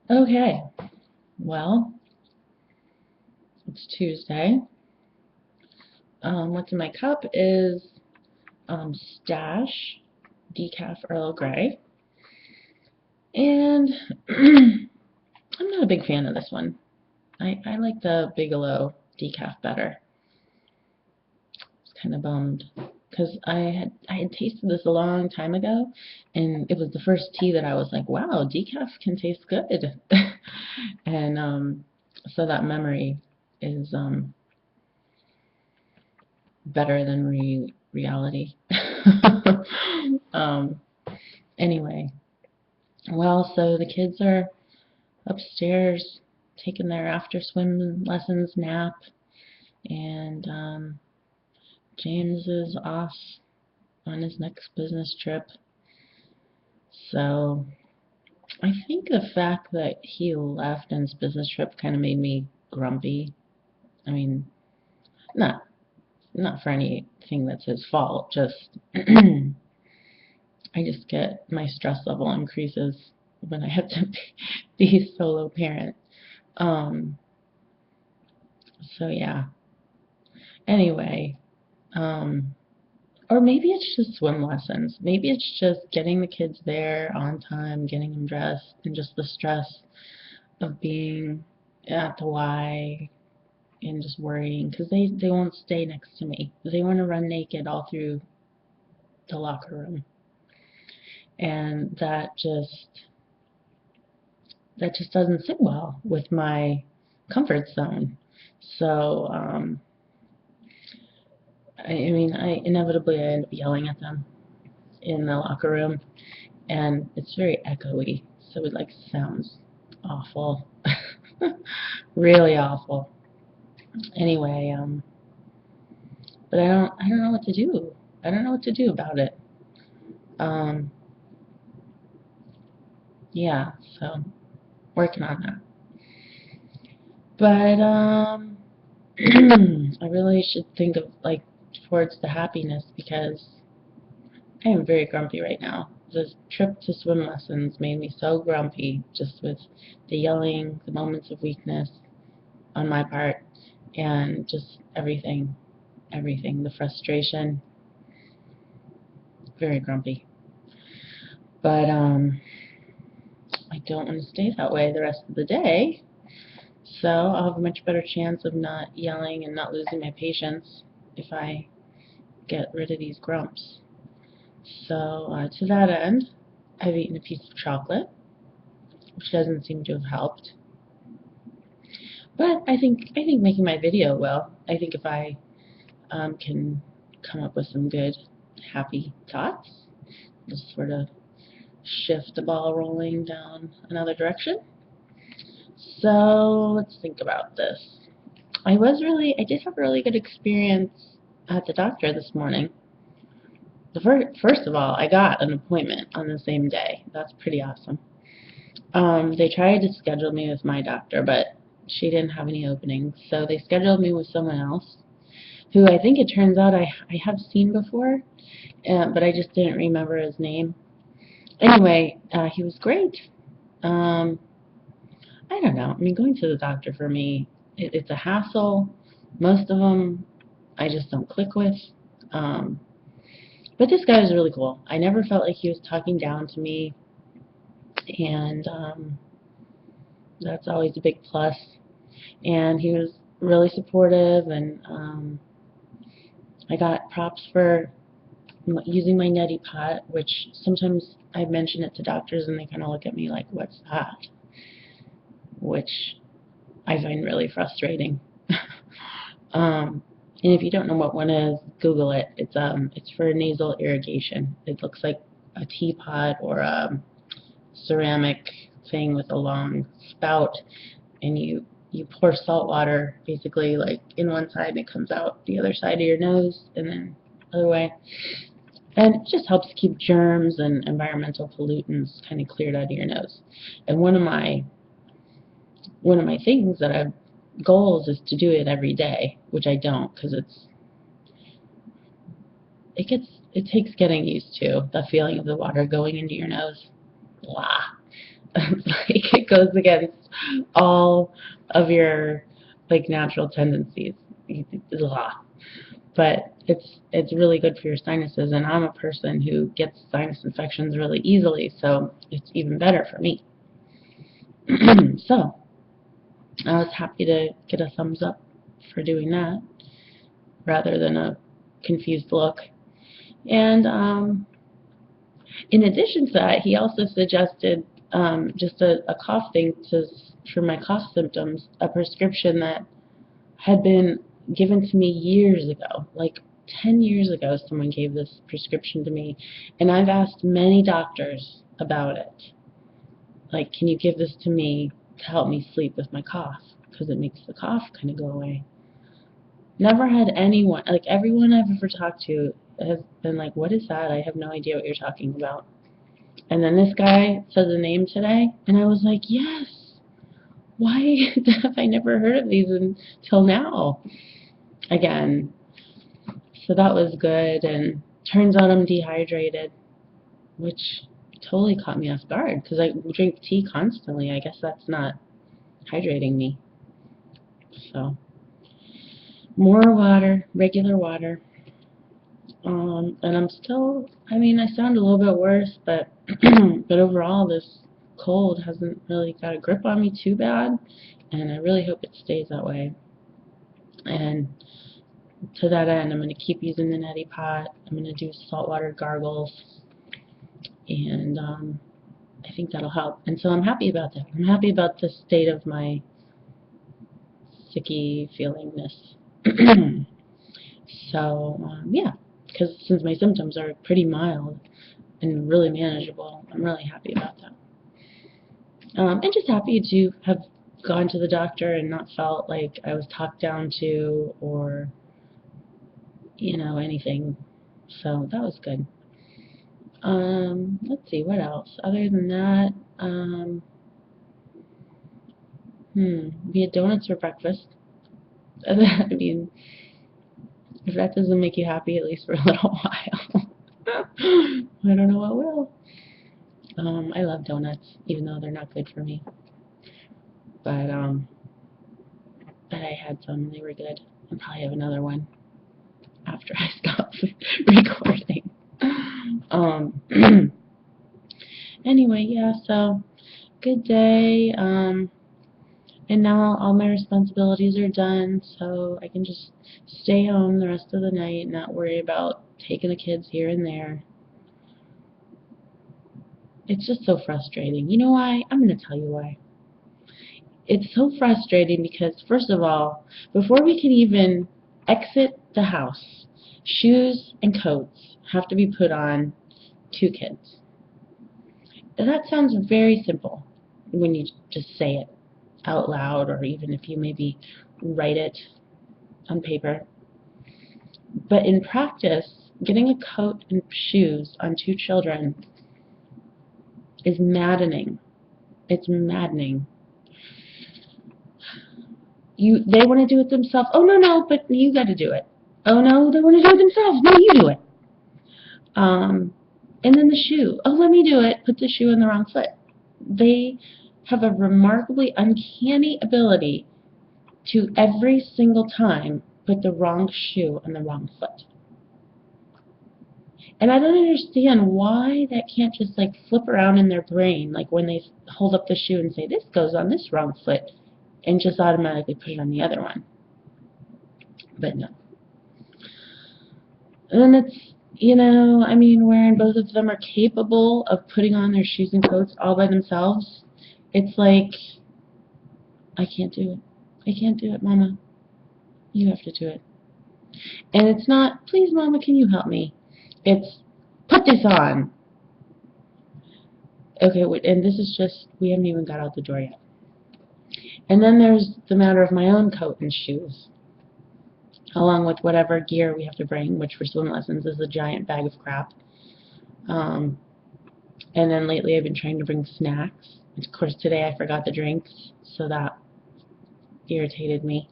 Okay, well, it's Tuesday. What's in my cup is Stash Decaf Earl Grey, and I'm not a big fan of this one. I like the Bigelow Decaf better. It's kind of bummed because I had tasted this a long time ago, and it was the first tea that I was like, wow, decaf can taste good, and so that memory is better than reality. um, anyway, well, so the kids are upstairs taking their after swim lessons nap, and James is off on his next business trip. So I think the fact that he left on his business trip kind of made me grumpy. I mean, not not for anything that's his fault, just I just get my stress level increases when I have to be a solo parent. Um, so yeah. Anyway, um, or maybe it's just swim lessons. Maybe it's just getting the kids there on time, getting them dressed, and just the stress of being at the Y and just worrying because they won't stay next to me. They want to run naked all through the locker room, and that just doesn't sit well with my comfort zone. So, I inevitably I end up yelling at them in the locker room, and it's very echoey, so it like sounds awful, really awful. Anyway, but I don't know what to do. I don't know what to do about it. Um, yeah, so working on that. But I really should think of like towards the happiness because I am very grumpy right now. The trip to swim lessons made me so grumpy, just with the yelling, the moments of weakness on my part, and just everything, the frustration. Very grumpy. But I don't want to stay that way the rest of the day, so I'll have a much better chance of not yelling and not losing my patience if I get rid of these grumps. So to that end, I've eaten a piece of chocolate, which doesn't seem to have helped. But I think making my video will. I think if I can come up with some good, happy thoughts, just sort of shift the ball rolling down another direction. So let's think about this. I did have a really good experience at the doctor this morning. First of all, I got an appointment on the same day. That's pretty awesome. They tried to schedule me with my doctor, but she didn't have any openings, so they scheduled me with someone else, who I think it turns out I have seen before, but I just didn't remember his name. Anyway, he was great. Um, I don't know. I mean, going to the doctor for me, it's a hassle. Most of them I just don't click with. Um, but this guy was really cool. I never felt like he was talking down to me, and that's always a big plus. And he was really supportive, and I got props for using my neti pot, which sometimes I mention it to doctors and they kind of look at me like, "What's that?" Which I find really frustrating. And if you don't know what one is, Google it. It's for nasal irrigation. It looks like a teapot or a ceramic thing with a long spout, and you pour salt water basically like in one side and it comes out the other side of your nose and then the other way. And it just helps keep germs and environmental pollutants kind of cleared out of your nose. And one of my things that I've goals is to do it every day, which I don't because it takes getting used to the feeling of the water going into your nose. Blah. It's like it goes against all of your like natural tendencies. Ugh. But it's really good for your sinuses, and I'm a person who gets sinus infections really easily, so it's even better for me. So I was happy to get a thumbs up for doing that rather than a confused look. And in addition to that, he also suggested just a cough thing for my cough symptoms, a prescription that had been given to me years ago, like 10 years ago. Someone gave this prescription to me, and I've asked many doctors about it. Like, can you give this to me to help me sleep with my cough? Because it makes the cough kind of go away. Never had anyone, like everyone I've ever talked to has been like, what is that? I have no idea what you're talking about. And then this guy said the name today, and I was like, yes, why have I never heard of these until now? Again, so that was good, and turns out I'm dehydrated, which totally caught me off guard, because I drink tea constantly. I guess that's not hydrating me. So, more water, regular water. And I'm still, I mean, I sound a little bit worse, but but overall this cold hasn't really got a grip on me too bad, and I really hope it stays that way. And to that end, I'm going to keep using the neti pot. I'm going to do saltwater gargles, and I think that'll help. And so I'm happy about that. I'm happy about the state of my sicky feelingness. So, yeah, because since my symptoms are pretty mild and really manageable, I'm really happy about that. And just happy to have gone to the doctor and not felt like I was talked down to or, you know, anything. So that was good. Let's see, what else? Other than that, we had donuts for breakfast. I mean, if that doesn't make you happy, at least for a little while, I don't know what will. I love donuts, even though they're not good for me. But I had some, and they were good. I'll probably have another one after I stop recording. Anyway, yeah, so good day. And now all my responsibilities are done, so I can just stay home the rest of the night and not worry about taking the kids here and there. It's just so frustrating. You know why? I'm going to tell you why. It's so frustrating because, first of all, before we can even exit the house, shoes and coats have to be put on 2 kids. And that sounds very simple when you just say it out loud, or even if you maybe write it on paper. But in practice, getting a coat and shoes on 2 children is maddening. It's maddening. They want to do it themselves. Oh, no, but you got to do it. Oh, no, they want to do it themselves. No, you do it. And then the shoe. Oh, let me do it. Put the shoe in the wrong foot. They have a remarkably uncanny ability to every single time put the wrong shoe on the wrong foot. And I don't understand why that can't just like flip around in their brain, like when they hold up the shoe and say, this goes on this wrong foot, and just automatically put it on the other one. But no. And then it's, you know, I mean, wherein both of them are capable of putting on their shoes and coats all by themselves, it's like, I can't do it. I can't do it, Mama. You have to do it. And it's not, please, Mama, can you help me? It's, put this on. Okay, and this is just, we haven't even got out the door yet. And then there's the matter of my own coat and shoes, along with whatever gear we have to bring, which for swim lessons is a giant bag of crap. And then lately I've been trying to bring snacks. Of course, today I forgot the drinks, so that irritated me.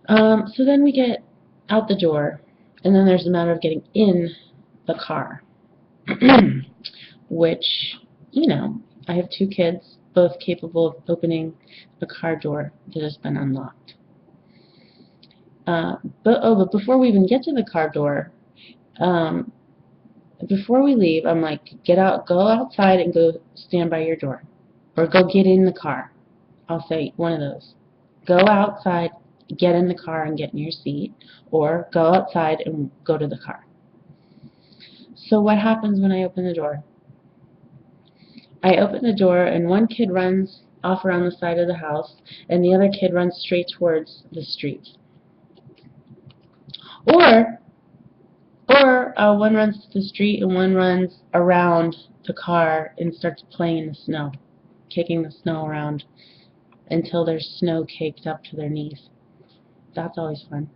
So then we get out the door, and then there's the matter of getting in the car, which you know, I have two kids, both capable of opening a car door that has been unlocked. But before we even get to the car door, um, before we leave, I'm like, get out, go outside and go stand by your door, or go get in the car. I'll say one of those. Go outside, get in the car and get in your seat, or go outside and go to the car. So what happens when I open the door? I open the door and one kid runs off around the side of the house and the other kid runs straight towards the street. Or one runs to the street and one runs around the car and starts playing in the snow, kicking the snow around until there's snow caked up to their knees. That's always fun.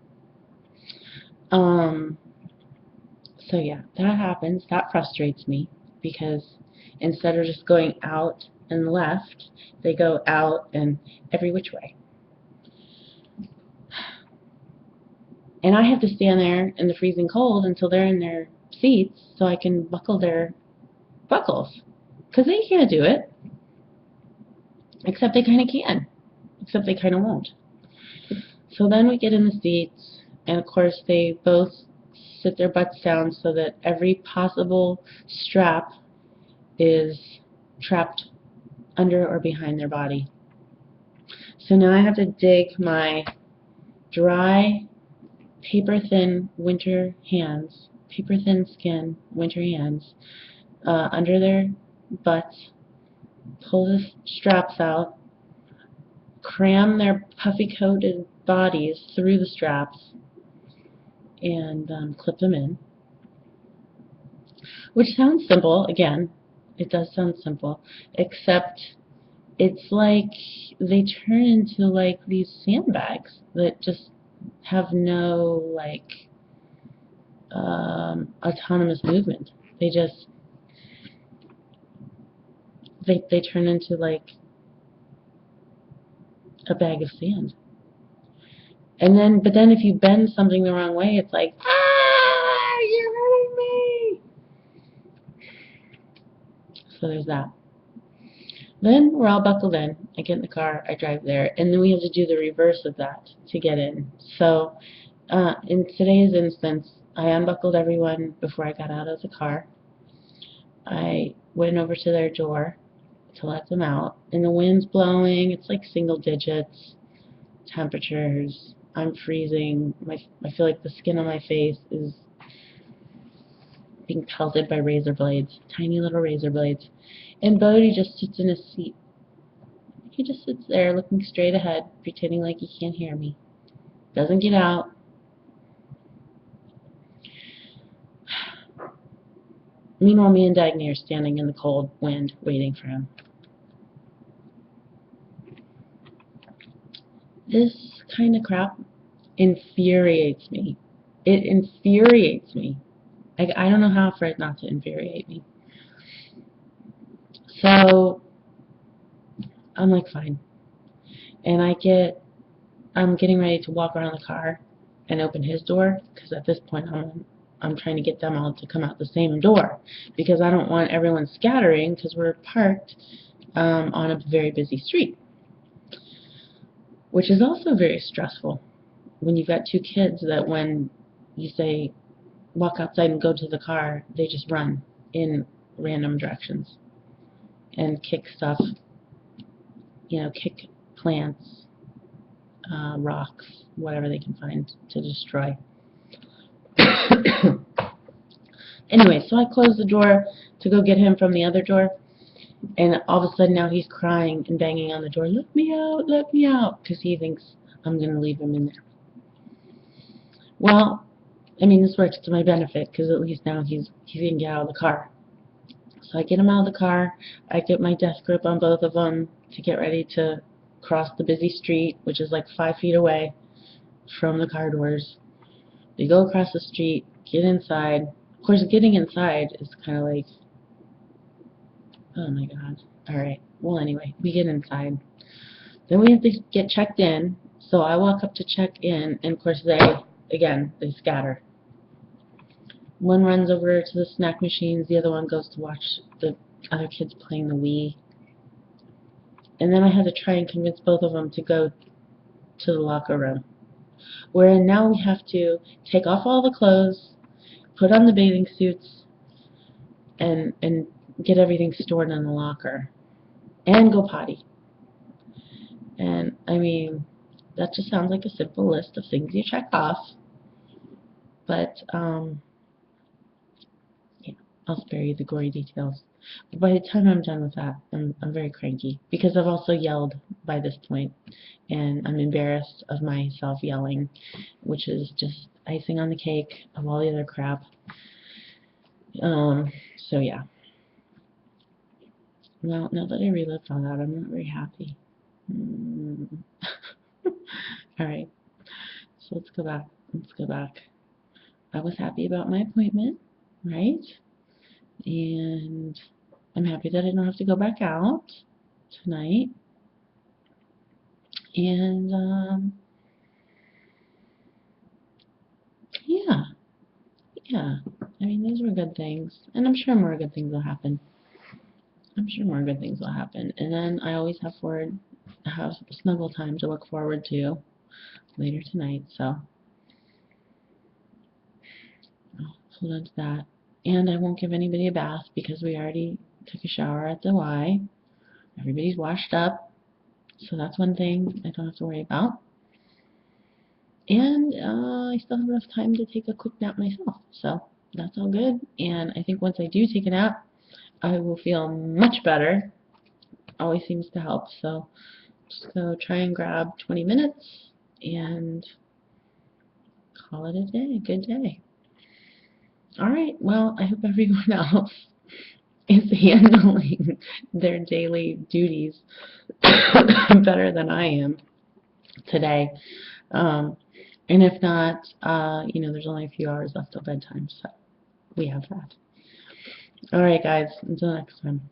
So yeah, that happens. That frustrates me because instead of just going out and left, they go out and every which way. And I have to stand there in the freezing cold until they're in their seats so I can buckle their buckles. Because they can't do it. Except they kind of can. Except they kind of won't. So then we get in the seats, and of course they both sit their butts down so that every possible strap is trapped under or behind their body. So now I have to dig my dry, paper-thin winter hands, paper-thin skin winter hands, under their butts, pull the straps out, cram their puffy-coated bodies through the straps, and clip them in. Which sounds simple, again, it does sound simple, except it's like they turn into like these sandbags that just have no like autonomous movement. They just they turn into like a bag of sand. But then if you bend something the wrong way, it's like, ah, you're hurting me. So there's that. Then we're all buckled in. I get in the car, I drive there, and then we have to do the reverse of that to get in. So in today's instance, I unbuckled everyone before I got out of the car. I went over to their door to let them out, and the wind's blowing. It's like single digits temperatures. I'm freezing. I feel like the skin on my face is being pelted by razor blades, tiny little razor blades. And Bodie just sits in his seat. He just sits there looking straight ahead, pretending like he can't hear me. Doesn't get out. Meanwhile, me and Dagny are standing in the cold wind waiting for him. This kind of crap infuriates me. It infuriates me. I don't know how for it not to infuriate me. So I'm like, fine. And I'm getting ready to walk around the car and open his door, because at this point I'm trying to get them all to come out the same door, because I don't want everyone scattering, because we're parked on a very busy street, which is also very stressful when you've got two kids that when you say walk outside and go to the car, they just run in random directions and kick stuff, kick plants, rocks, whatever they can find to destroy. Anyway, so I closed the door to go get him from the other door, and all of a sudden now he's crying and banging on the door, let me out, because he thinks I'm going to leave him in there. Well, I mean, this works to my benefit, because at least now he's going to get out of the car. So I get him out of the car, I get my death grip on both of them to get ready to cross the busy street, which is like 5 feet away from the car doors. We go across the street, get inside. Of course, getting inside is kind of like, oh my god. Alright, well anyway, we get inside. Then we have to get checked in, so I walk up to check in, and of course they scatter. One runs over to the snack machines, the other one goes to watch the other kids playing the Wii. And then I had to try and convince both of them to go to the locker room. Where now we have to take off all the clothes, put on the bathing suits, and get everything stored in the locker. And go potty. And, I mean, that just sounds like a simple list of things you check off. But, yeah, I'll spare you the gory details. But by the time I'm done with that, I'm very cranky. Because I've also yelled by this point. And I'm embarrassed of myself yelling, which is just icing on the cake of all the other crap. So yeah. Well, now that I relived all that, I'm not very happy. Alright, so let's go back. Let's go back. I was happy about my appointment, right? And I'm happy that I don't have to go back out tonight. And, yeah. Yeah. I mean, those were good things. And I'm sure more good things will happen. I'm sure more good things will happen. And then I always have snuggle time to look forward to later tonight, so I'll hold on to that. And I won't give anybody a bath because we already took a shower at the Y. Everybody's washed up, so that's one thing I don't have to worry about. And I still have enough time to take a quick nap myself, so that's all good. And I think once I do take a nap, I will feel much better. Always seems to help, so just go try and grab 20 minutes and call it a day, a good day. Alright, well, I hope everyone else is handling their daily duties better than I am today. And if not, you know, there's only a few hours left till bedtime, so we have that. Alright, guys, until next time.